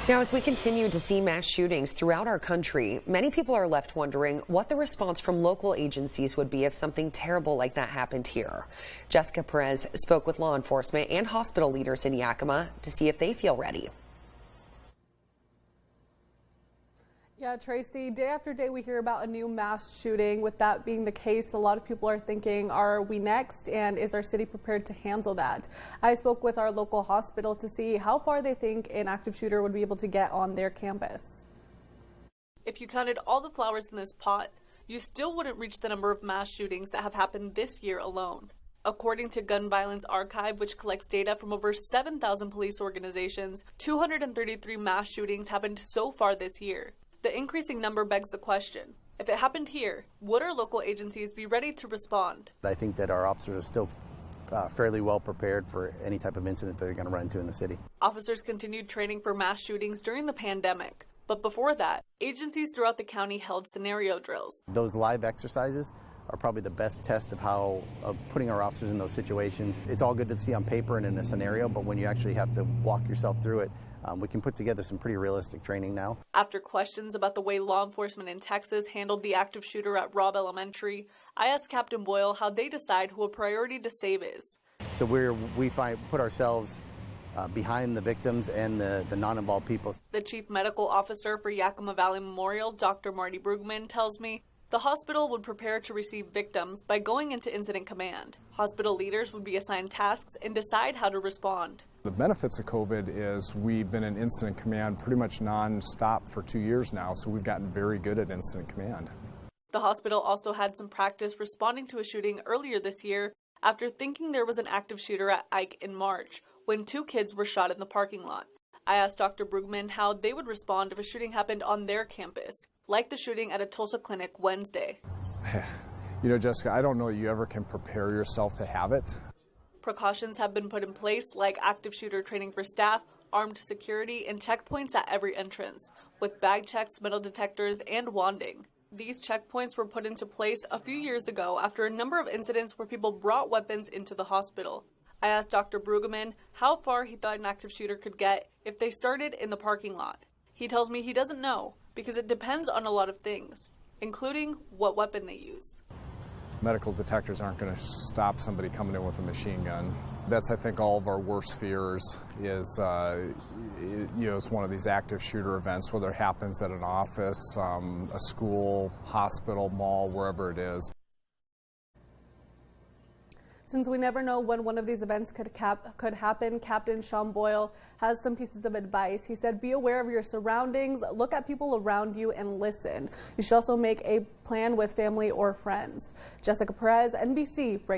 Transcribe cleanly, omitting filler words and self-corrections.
Now, as we continue to see mass shootings throughout our country, many people are left wondering what the response from local agencies would be if something terrible like that happened here. Jessica Perez spoke with law enforcement and hospital leaders in Yakima to see if they feel ready. Yeah, Tracy, day after day we hear about a new mass shooting. With that being the case, a lot of people are thinking, are we next? And is our city prepared to handle that? I spoke with our local hospital to see how far they think an active shooter would be able to get on their campus. If you counted all the flowers in this pot, you still wouldn't reach the number of mass shootings that have happened this year alone. According to Gun Violence Archive, which collects data from over 7,000 police organizations, 233 mass shootings happened so far this year. The increasing number begs the question, if it happened here, would our local agencies be ready to respond? I think that our officers are still fairly well prepared for any type of incident that they're going to run into in the city. Officers continued training for mass shootings during the pandemic. But before that, agencies throughout the county held scenario drills. Those live exercises are probably the best test of putting our officers in those situations. It's all good to see on paper and in a scenario, but when you actually have to walk yourself through it, we can put together some pretty realistic training now. After questions about the way law enforcement in Texas handled the active shooter at Robb Elementary, I asked Captain Boyle how they decide who a priority to save is. So we put ourselves behind the victims and the non-involved people. The chief medical officer for Yakima Valley Memorial, Dr. Marty Brugman, tells me the hospital would prepare to receive victims by going into incident command. Hospital leaders would be assigned tasks and decide how to respond. The benefits of COVID is we've been in incident command pretty much non-stop for 2 years now, so we've gotten very good at incident command. The hospital also had some practice responding to a shooting earlier this year after thinking there was an active shooter at Ike in March when 2 kids were shot in the parking lot. I asked Dr. Brugman how they would respond if a shooting happened on their campus, like the shooting at a Tulsa clinic Wednesday. You know, Jessica, I don't know that you ever can prepare yourself to have it. Precautions have been put in place, like active shooter training for staff, armed security, and checkpoints at every entrance, with bag checks, metal detectors, and wanding. These checkpoints were put into place a few years ago after a number of incidents where people brought weapons into the hospital. I asked Dr. Brugman how far he thought an active shooter could get if they started in the parking lot. He tells me he doesn't know because it depends on a lot of things, including what weapon they use. Medical detectors aren't going to stop somebody coming in with a machine gun. That's, I think, all of our worst fears is, it's one of these active shooter events, whether it happens at an office, a school, hospital, mall, wherever it is. Since we never know when one of these events could happen, Captain Sean Boyle has some pieces of advice. He said, be aware of your surroundings, look at people around you, and listen. You should also make a plan with family or friends. Jessica Perez, NBC, right now.